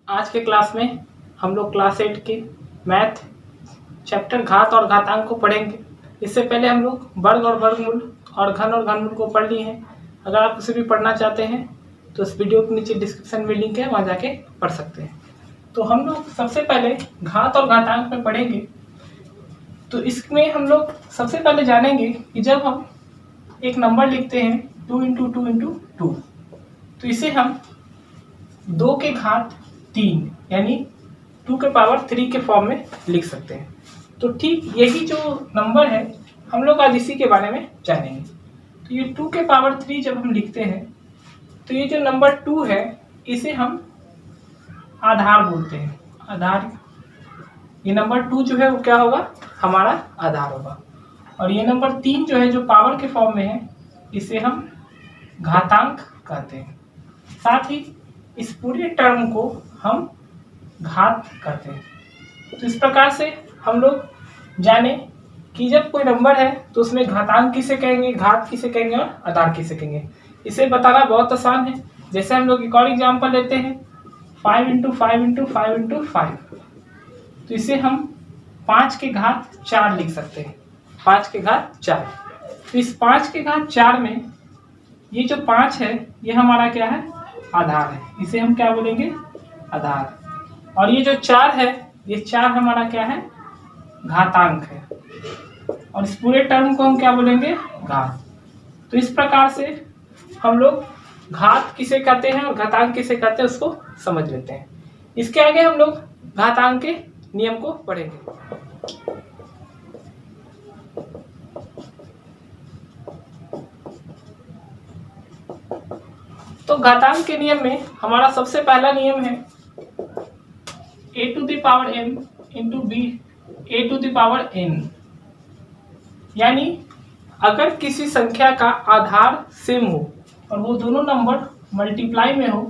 आज के क्लास में हम लोग क्लास 8 के मैथ चैप्टर घात और घातांक को पढ़ेंगे। इससे पहले हम लोग वर्ग और वर्गमूल और घनमूल को पढ़ लिए हैं। अगर आप उसे भी पढ़ना चाहते हैं तो इस वीडियो के नीचे डिस्क्रिप्शन में लिंक है, वहाँ जाके पढ़ सकते हैं। तो हम लोग सबसे पहले घात और घातांक में पढ़ेंगे। तो इसमें हम लोग सबसे पहले जानेंगे कि जब हम एक नंबर लिखते हैं 2 × 2 × 2, तो इसे हम 2 के घात 3 यानी 2 के पावर 3 के फॉर्म में लिख सकते हैं। तो ठीक यही जो नंबर है हम लोग आज इसी के बारे में जानेंगे। तो ये 2 के पावर 3 जब हम लिखते हैं तो ये जो नंबर 2 है इसे हम आधार बोलते हैं। आधार, ये नंबर 2 जो है वो क्या होगा, हमारा आधार होगा। और ये नंबर 3 जो है जो पावर के फॉर्म में है इसे हम घातांक कहते हैं। साथ ही इस पूरे टर्म को हम घात कहते हैं। तो इस प्रकार से हम लोग जाने कि जब कोई नंबर है तो उसमें घातांक किसे कहेंगे, घात किसे कहेंगे और आधार किसे कहेंगे। इसे बताना बहुत आसान है। जैसे हम लोग एक और एग्जाम्पल लेते हैं 5 × 5 × 5 × 5। तो इसे हम 5 के घात 4 लिख सकते हैं। 5 के घात 4। तो इस 5 के घात 4 में ये जो 5 है ये हमारा क्या है, आधार है। इसे हम क्या बोलेंगे, आधार। और ये जो 4 है ये 4 हमारा क्या है, घातांक है। और इस पूरे टर्म को हम क्या बोलेंगे, घात। तो इस प्रकार से हम लोग घात किसे कहते हैं और घातांक किसे कहते हैं उसको समझ लेते हैं। इसके आगे हम लोग घातांक के नियम को पढ़ेंगे। तो घातांक के नियम में हमारा सबसे पहला नियम है a⁴ m × b⁴n। यानी अगर किसी संख्या का आधार सेम हो और वो दोनों नंबर मल्टीप्लाई में हो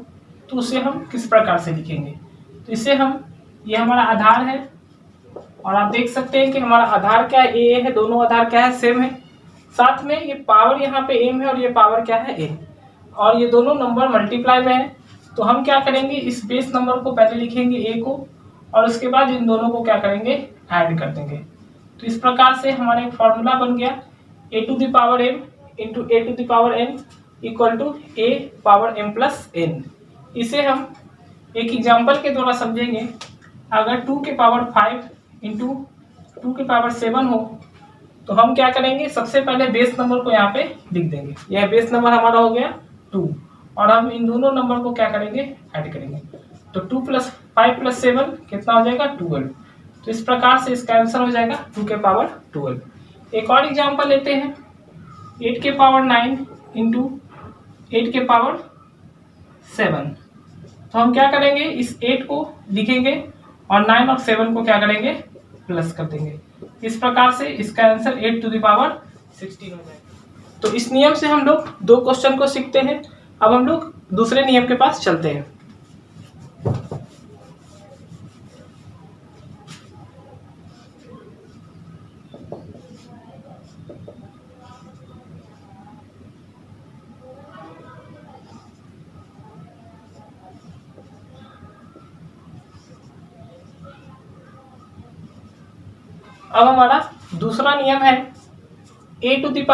तो उसे हम किस प्रकार से लिखेंगे। तो इसे हम, ये हमारा आधार है और आप देख सकते हैं कि हमारा आधार क्या है, a है। दोनों आधार क्या है, सेम है। साथ में ये पावर यहाँ पे m है और ये पावर क्या है, a। और ये दोनों नंबर मल्टीप्लाई में है। तो हम क्या करेंगे, इस बेस नंबर को पहले लिखेंगे a को और उसके बाद इन दोनों को क्या करेंगे, ऐड कर देंगे। तो इस प्रकार से हमारा एक फॉर्मूला बन गया a⁴ m × a⁴n = a⁴m+n। इसे हम एक एग्जाम्पल के द्वारा समझेंगे। अगर 2 के पावर 5 × 2 के पावर 7 हो तो हम क्या करेंगे, सबसे पहले बेस नंबर को यहाँ पे लिख देंगे। यह बेस नंबर हमारा हो गया 2 और हम इन दोनों नंबर को क्या करेंगे, ऐड करेंगे। तो 2 + 5 + 7 कितना हो जाएगा, 12। तो इस प्रकार से इसका आंसर हो जाएगा 2 के पावर 12। एक और एग्जाम्पल लेते हैं 8 के पावर 9 × 8 के पावर 7। तो हम क्या करेंगे, इस 8 को लिखेंगे और 9 और 7 को क्या करेंगे, प्लस कर देंगे। इस प्रकार से इसका आंसर 8⁴16 हो जाएगा। तो इस नियम से हम लोग 2 क्वेश्चन को सीखते हैं। अब हम लोग दूसरे नियम के पास चलते हैं। अब हमारा दूसरा नियम है a⁴m / a⁴n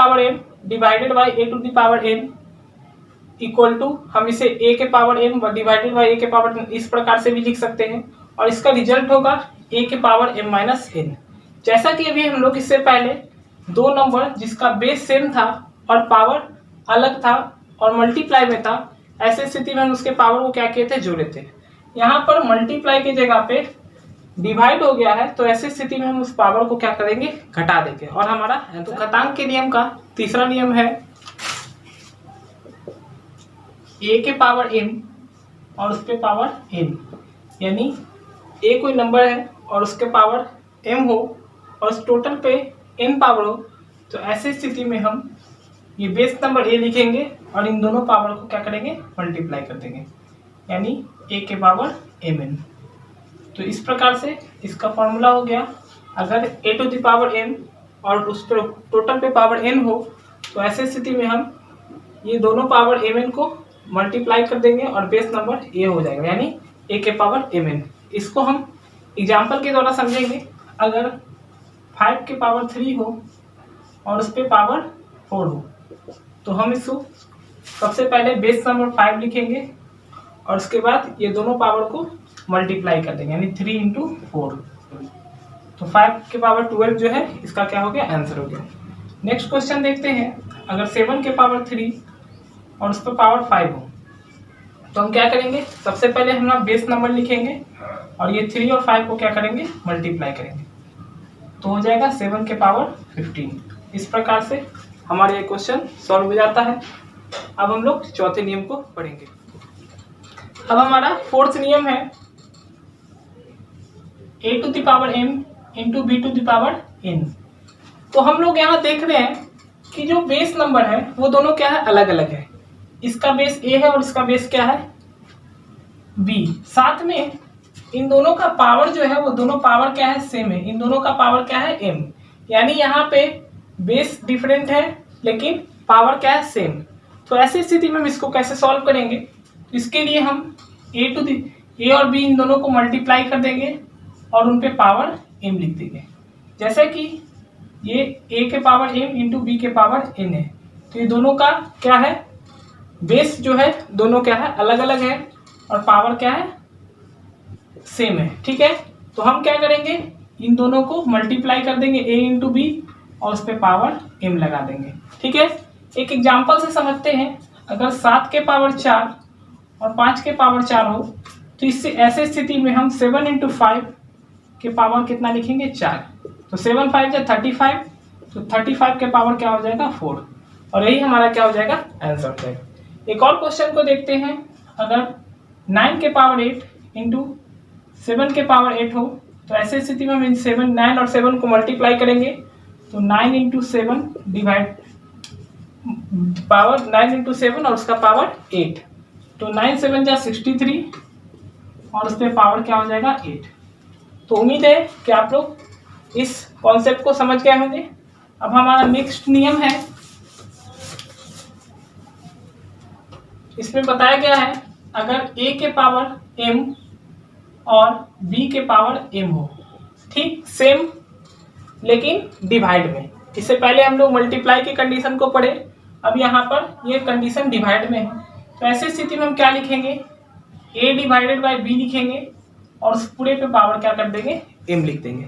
= हम इसे a के power m divided by a के पावर n इस प्रकार से भी लिख सकते हैं और इसका रिजल्ट होगा a के पावर m-n। जैसा कि अभी हम लोग इससे पहले दो नंबर जिसका बेस सेम था और पावर अलग था और मल्टीप्लाई में था, ऐसे स्थिति में हम उसके पावर को क्या किए थे, जोड़े थे। यहाँ पर मल्टीप्लाई की जगह पे डिवाइड हो गया है तो ऐसी स्थिति में हम उस पावर को क्या करेंगे, घटा देंगे और हमारा। तो घातांक के नियम का तीसरा नियम है a के पावर m और उसके पावर n। यानी a कोई नंबर है और उसके पावर m हो और उस टोटल पे n पावर हो तो ऐसी स्थिति में हम ये बेस नंबर a लिखेंगे और इन दोनों पावर को क्या करेंगे, मल्टीप्लाई कर देंगे। यानी a के पावर mn। तो इस प्रकार से इसका फॉर्मूला हो गया। अगर a⁴m और उस पर टोटल पे पावर n हो तो ऐसे स्थिति में हम ये दोनों पावर mn को मल्टीप्लाई कर देंगे और बेस नंबर a हो जाएगा, यानी ए के पावर mn। इसको हम एग्जाम्पल के द्वारा समझेंगे। अगर 5 के पावर 3 हो और उस पर पावर 4 हो तो हम इसको सबसे पहले बेस नंबर 5 लिखेंगे और उसके बाद ये दोनों पावर को मल्टीप्लाई कर देंगे, यानी 3 इंटू 4। तो 5 के पावर 12 जो है इसका क्या हो गया, आंसर हो गया। नेक्स्ट क्वेश्चन देखते हैं। अगर 7 के पावर 3 और उस पर पावर 5 हो तो हम क्या करेंगे, सबसे पहले हम लोग बेस नंबर लिखेंगे और ये 3 और 5 को क्या करेंगे, मल्टीप्लाई करेंगे, तो हो जाएगा 7 के पावर 15। इस प्रकार से हमारा ये क्वेश्चन सॉल्व हो जाता है। अब हम लोग चौथे नियम को पढ़ेंगे। अब हमारा फोर्थ नियम है a to the power m into b to the power n। तो हम लोग यहाँ देख रहे हैं कि जो बेस नंबर है वो दोनों क्या है, अलग अलग है। इसका बेस a है और इसका बेस क्या है, b। साथ में इन दोनों का पावर जो है वो दोनों पावर क्या है, सेम है। इन दोनों का पावर क्या है, m। यानी यहाँ पे बेस डिफरेंट है लेकिन पावर क्या है, सेम। तो ऐसी स्थिति में हम इसको कैसे सॉल्व करेंगे, इसके लिए हम a और b इन दोनों को मल्टीप्लाई कर देंगे और उन पे पावर m लिख देंगे। जैसे कि ये a के पावर m इंटू b के पावर n है, तो ये दोनों का क्या है, बेस जो है दोनों क्या है, अलग अलग है और पावर क्या है, सेम है। ठीक है, तो हम क्या करेंगे, इन दोनों को मल्टीप्लाई कर देंगे a इंटू बी और उस पर पावर m लगा देंगे। ठीक है, एक एग्जाम्पल से समझते हैं। अगर 7 के पावर 4 और 5 के पावर 4 हो तो इससे ऐसे स्थिति में हम 7 इंटू 5 के पावर कितना लिखेंगे, 4। तो 7 5 या 35, तो 35 के पावर क्या हो जाएगा, 4। और यही हमारा क्या हो जाएगा, आंसर हो जाएगा। एक और क्वेश्चन को देखते हैं। अगर 9 के पावर 8 इंटू 7 के पावर 8 हो तो ऐसे स्थिति में हम इन 9 और 7 को मल्टीप्लाई करेंगे, तो 9 इंटू 7 डिवाइड पावर 9 इंटू 7 और उसका पावर 8, तो 9 7 जा 63 और उस पर पावर क्या हो जाएगा, 8। तो उम्मीद है कि आप लोग इस कॉन्सेप्ट को समझ गए होंगे। अब हमारा नेक्स्ट नियम है, इसमें बताया गया है अगर a के पावर m और b के पावर m हो, ठीक सेम लेकिन डिवाइड में। इससे पहले हम लोग मल्टीप्लाई की कंडीशन को पढ़े, अब यहाँ पर ये कंडीशन डिवाइड में है। तो ऐसी स्थिति में हम क्या लिखेंगे, a डिवाइडेड बाई b लिखेंगे और उस पूरे पे पावर क्या कर देंगे, m लिख देंगे।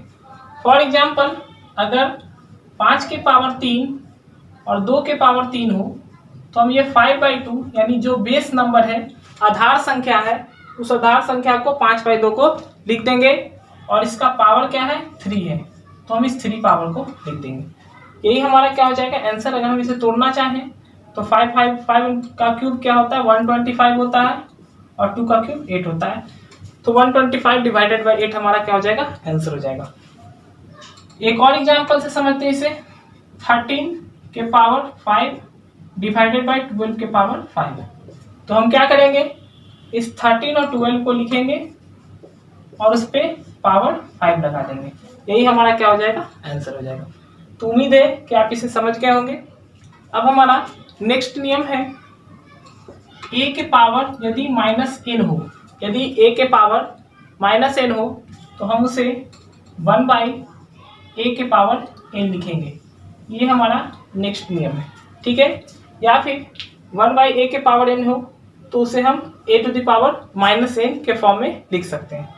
फॉर एग्जाम्पल अगर 5 के पावर 3 और 2 के पावर 3 हो तो हम ये 5/2 यानी जो बेस नंबर है, आधार संख्या है, उस आधार संख्या को 5/2 को लिख देंगे और इसका पावर क्या है, 3 है, तो हम इस 3 पावर को लिख देंगे। यही हमारा क्या हो जाएगा आंसर। अगर हम इसे तोड़ना चाहें तो 5 का क्यूब क्या होता है, 125 होता है और 2 का क्यूब 8 होता है, तो 125 डिवाइडेड बाई 8 हमारा क्या हो जाएगा, आंसर हो जाएगा। एक और एग्जांपल से समझते हैं इसे। 13 के पावर 5 डिवाइडेड बाई 12 के पावर 5, तो हम क्या करेंगे, इस 13 और 12 को लिखेंगे और उस पर पावर 5 लगा देंगे। यही हमारा क्या हो जाएगा, आंसर हो जाएगा। तो उम्मीद है कि आप इसे समझ गए होंगे। अब हमारा नेक्स्ट नियम है, a के पावर यदि -n हो, यदि a के पावर -n हो तो हम उसे 1/a के पावर n लिखेंगे। ये हमारा नेक्स्ट नियम है। ठीक है, या फिर 1/a के पावर n हो तो उसे हम a to the power -n के फॉर्म में लिख सकते हैं।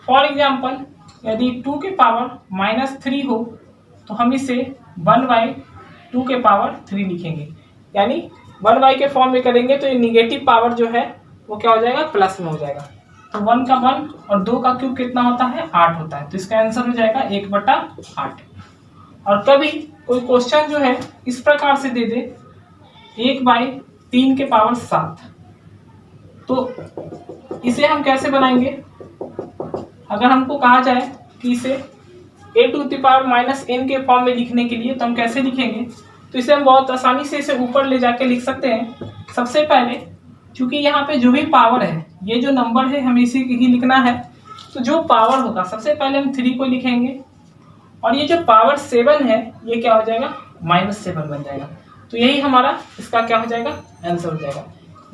फॉर एग्जाम्पल यदि 2 के पावर -3 हो तो हम इसे 1/2 के पावर 3 लिखेंगे, यानी 1 के फॉर्म में करेंगे तो ये निगेटिव पावर जो है वो क्या हो जाएगा, प्लस में हो जाएगा। तो 1 का 1 और 2 का क्यूब कितना होता है, 8 होता है, तो इसका आंसर हो जाएगा 1/8। और कभी कोई क्वेश्चन जो है इस प्रकार से दे दे 1/3 के पावर 7, तो इसे हम कैसे बनाएंगे। अगर हमको कहा जाए कि इसे a to the power -n के फॉर्म में लिखने के लिए, तो हम कैसे लिखेंगे, तो इसे हम बहुत आसानी से इसे ऊपर ले जाके लिख सकते हैं। सबसे पहले क्योंकि यहाँ पे जो भी पावर है, ये जो नंबर है हमें इसी ही लिखना है, तो जो पावर होगा सबसे पहले हम 3 को लिखेंगे और ये जो पावर 7 है ये क्या हो जाएगा, -7 बन जाएगा। तो यही हमारा इसका क्या हो जाएगा, आंसर हो जाएगा।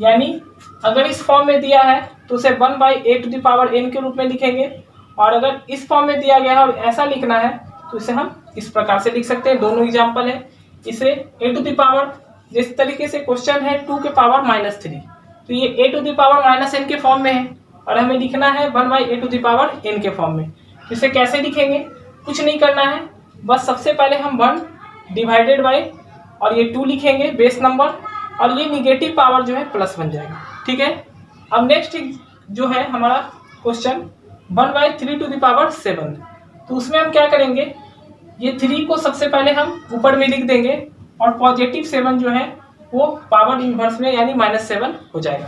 यानी अगर इस फॉर्म में दिया है तो उसे 1/a⁴n के रूप में लिखेंगे, और अगर इस फॉर्म में दिया गया है और ऐसा लिखना है तो इसे हम इस प्रकार से लिख सकते हैं। दोनों एग्जाम्पल है। इसे a⁴ जिस तरीके से क्वेश्चन है 2 के पावर -3, तो ये a⁻n के फॉर्म में है और हमें लिखना है 1/a⁴n के फॉर्म में। तो इसे कैसे लिखेंगे? कुछ नहीं करना है, बस सबसे पहले हम 1 डिवाइडेड बाई और ये 2 लिखेंगे बेस नंबर, और ये निगेटिव पावर जो है प्लस बन जाएगा। ठीक है। अब नेक्स्ट जो है हमारा क्वेश्चन 1/3⁷, तो उसमें हम क्या करेंगे, ये 3 को सबसे पहले हम ऊपर में लिख देंगे और पॉजिटिव 7 जो है वो पावर इन्वर्स में यानी -7 हो जाएगा।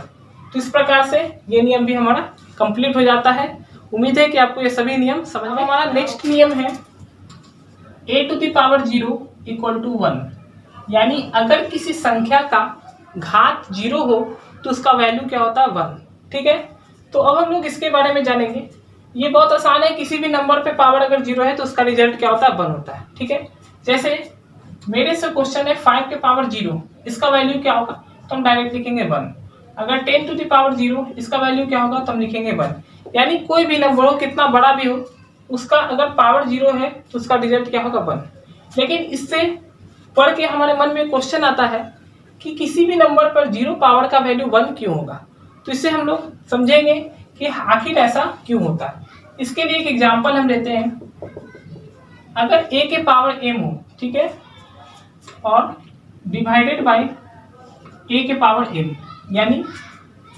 तो इस प्रकार से ये नियम भी हमारा कंप्लीट हो जाता है। उम्मीद है कि आपको ये सभी नियम समझ में। हमारा नेक्स्ट नियम है a⁻0 = 1, यानी अगर किसी संख्या का घात 0 हो तो उसका वैल्यू क्या होता है 1। ठीक है। तो अब हम लोग इसके बारे में जानेंगे। ये बहुत आसान है, किसी भी नंबर पे पावर अगर 0 है तो उसका रिजल्ट क्या होता है 1 होता है। ठीक है। जैसे मेरे से क्वेश्चन है 5 के पावर 0, इसका वैल्यू क्या होगा, तो हम डायरेक्ट लिखेंगे 1। अगर 10⁻0 इसका वैल्यू क्या होगा तो हम लिखेंगे 1। यानी कोई भी नंबर हो, कितना बड़ा भी हो, उसका अगर पावर 0 है तो उसका रिजल्ट क्या होगा 1। लेकिन इससे पढ़ के हमारे मन में क्वेश्चन आता है कि किसी भी नंबर पर 0 पावर का वैल्यू 1 क्यों होगा। तो इससे हम लोग समझेंगे कि आखिर ऐसा क्यों होता है। इसके लिए एक एग्जांपल हम लेते हैं। अगर a के पावर m हो, ठीक है, और डिवाइडेड बाय a के पावर m, यानी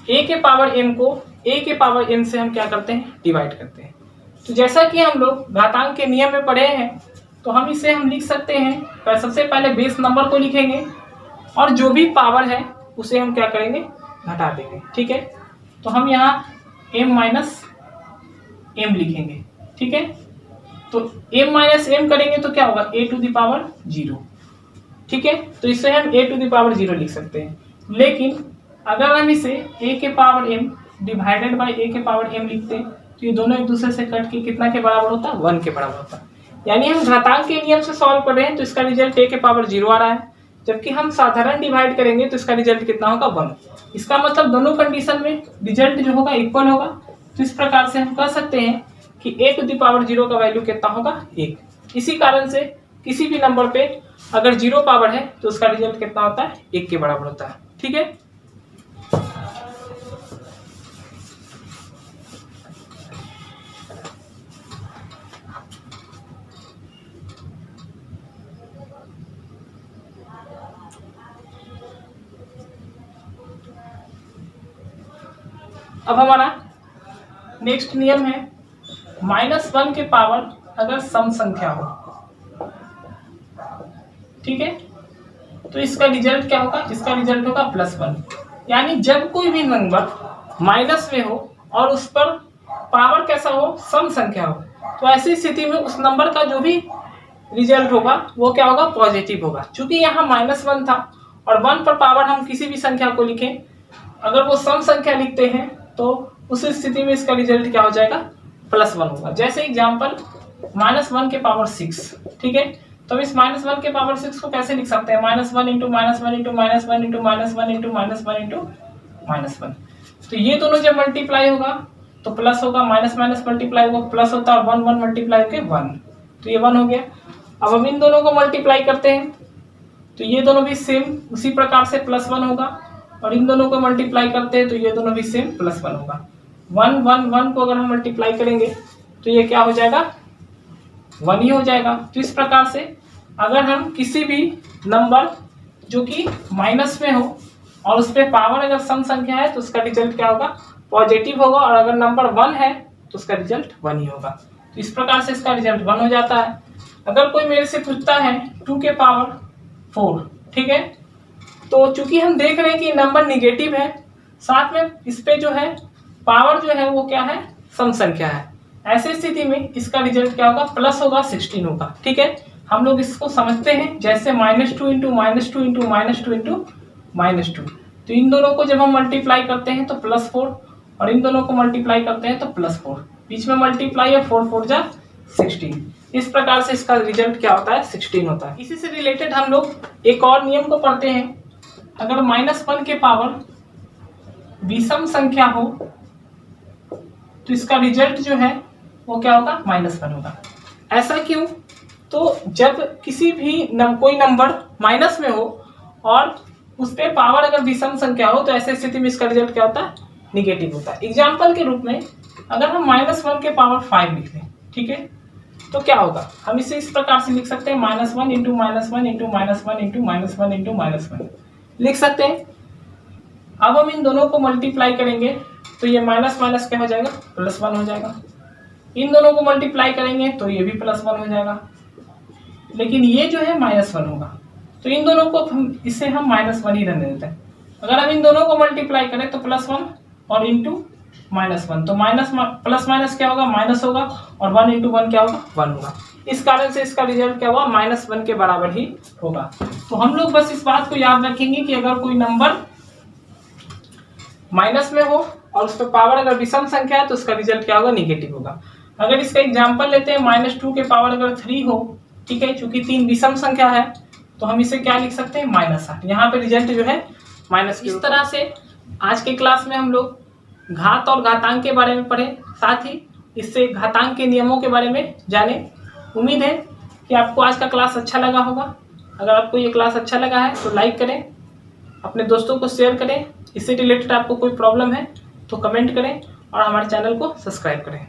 a के पावर m को a के पावर n से हम क्या करते हैं, डिवाइड करते हैं। तो जैसा कि हम लोग घातांक के नियम में पढ़े हैं, तो हम इसे हम लिख सकते हैं, पर सबसे पहले बेस नंबर को लिखेंगे और जो भी पावर है उसे हम क्या करेंगे, घटा देंगे। ठीक है। तो हम यहाँ m - m लिखेंगे। ठीक है। तो m - m करेंगे तो क्या होगा, a⁻0। ठीक है। तो इससे हम a⁻0 लिख सकते हैं। लेकिन अगर हम इसे a के power m divided by a के पावर m लिखते हैं तो ये दोनों एक दूसरे से कट के कितना के बराबर होता है, 1 के बराबर होता है। यानी हम घातांक के नियम से सॉल्व कर रहे हैं तो इसका रिजल्ट a के पावर 0 आ रहा है, जबकि हम साधारण डिवाइड करेंगे तो इसका रिजल्ट कितना होगा, 1। इसका मतलब दोनों कंडीशन में रिजल्ट जो होगा इक्वल होगा। तो इस प्रकार से हम कह सकते हैं कि a⁻0 का वैल्यू कितना होगा, 1। इसी कारण से किसी भी नंबर पे अगर 0 पावर है तो उसका रिजल्ट कितना होता है, 1 के बराबर होता है। ठीक है। अब हमारा नेक्स्ट नियम है -1 के पावर अगर सम संख्या हो। ठीक है। तो इसका रिजल्ट क्या होगा, इसका रिजल्ट होगा +1। यानी जब कोई भी नंबर माइनस में हो और उस पर पावर कैसा हो, सम संख्या हो, तो ऐसी स्थिति में उस नंबर का जो भी रिजल्ट होगा वो क्या होगा, पॉजिटिव होगा। चूंकि यहाँ -1 था और 1 पर पावर हम किसी भी संख्या को लिखें, अगर वो सम संख्या लिखते हैं तो उस स्थिति में इसका रिजल्ट क्या हो जाएगा, +1 होगा। जैसे एग्जांपल -1 के पावर 6। ठीक है। तो इस -1 के पावर 6 को कैसे लिख सकते हैं, -1 × -1 × -1 × -1 × -1 × -1। तो ये दोनों जब मल्टीप्लाई होगा तो प्लस होगा, माइनस माइनस मल्टीप्लाई होगा प्लस होता है, 1 1 मल्टीप्लाई होके 1, तो ये 1 हो गया। अब हम इन दोनों को मल्टीप्लाई करते हैं तो ये दोनों भी सेम उसी प्रकार से +1 होगा, और इन दोनों को मल्टीप्लाई करते हैं तो ये दोनों भी सेम +1 होगा। 1 1 1 को अगर हम मल्टीप्लाई करेंगे तो ये क्या हो जाएगा, 1 ही हो जाएगा। तो इस प्रकार से अगर हम किसी भी नंबर जो कि माइनस में हो और उस पर पावर अगर सम संख्या है तो उसका रिजल्ट क्या होगा, पॉजिटिव होगा, और अगर नंबर 1 है तो उसका रिजल्ट 1 ही होगा। तो इस प्रकार से इसका रिजल्ट 1 हो जाता है। अगर कोई मेरे से पूछता है 2 के पावर 4, ठीक है, तो चूंकि हम देख रहे हैं कि नंबर निगेटिव है, साथ में इस पे जो है पावर जो है वो क्या है, सम संख्या है, ऐसे स्थिति में इसका रिजल्ट क्या होगा, प्लस होगा, 16 होगा। ठीक है। हम लोग इसको समझते हैं जैसे -2 × -2 × -2 × -2। तो इन दोनों को जब हम मल्टीप्लाई करते हैं तो +4, और इन दोनों को मल्टीप्लाई करते हैं तो +4, बीच में मल्टीप्लाई है, 4 4 जा 16। इस प्रकार से इसका रिजल्ट क्या होता है, 16 होता है। इसी से रिलेटेड हम लोग एक और नियम को पढ़ते हैं। अगर -1 के पावर विषम संख्या हो तो इसका रिजल्ट जो है वो क्या होगा, -1 होगा। ऐसा क्यों? तो जब किसी भी कोई नंबर माइनस में हो और उस पे पावर अगर विषम संख्या हो तो ऐसे स्थिति में इसका रिजल्ट क्या होता है, निगेटिव होता है। एग्जाम्पल के रूप में अगर हम -1 के पावर 5 लिख लें, ठीक है, तो क्या होगा, हम इसे इस प्रकार से लिख सकते हैं -1 इंटू -1 इंटू -1 इंटू -1 इंटू -1 लिख सकते हैं। अब हम इन दोनों को मल्टीप्लाई करेंगे तो ये माइनस माइनस क्या हो जाएगा, +1 हो जाएगा। इन दोनों को मल्टीप्लाई करेंगे तो ये भी +1 हो जाएगा, लेकिन ये जो है -1 होगा। तो इन दोनों को इसे हम -1 ही रहने देते हैं। अगर हम इन दोनों को मल्टीप्लाई करें तो +1 और इंटू -1, तो प्लस माइनस क्या होगा, माइनस होगा, और 1 इंटू 1 क्या होगा, 1 होगा। इस कारण से इसका रिजल्ट क्या हुआ, -1 के बराबर ही होगा। तो हम लोग बस इस बात को याद रखेंगे कि अगर कोई नंबर माइनस में हो और उस पर पावर अगर विषम संख्या है तो उसका रिजल्ट क्या होगा, निगेटिव होगा। अगर इसका एग्जांपल लेते हैं -2 के पावर अगर 3 हो, ठीक है, चूंकि 3 विषम संख्या है तो हम इसे क्या लिख सकते हैं, -8। यहाँ पे रिजल्ट जो है माइनस। इस तरह से आज के क्लास में हम लोग घात और घातांक के बारे में पढ़े, साथ ही इससे घातांक के नियमों के बारे में जाने। उम्मीद है कि आपको आज का क्लास अच्छा लगा होगा। अगर आपको ये क्लास अच्छा लगा है तो लाइक करें, अपने दोस्तों को शेयर करें। इससे रिलेटेड आपको कोई प्रॉब्लम है तो कमेंट करें और हमारे चैनल को सब्सक्राइब करें।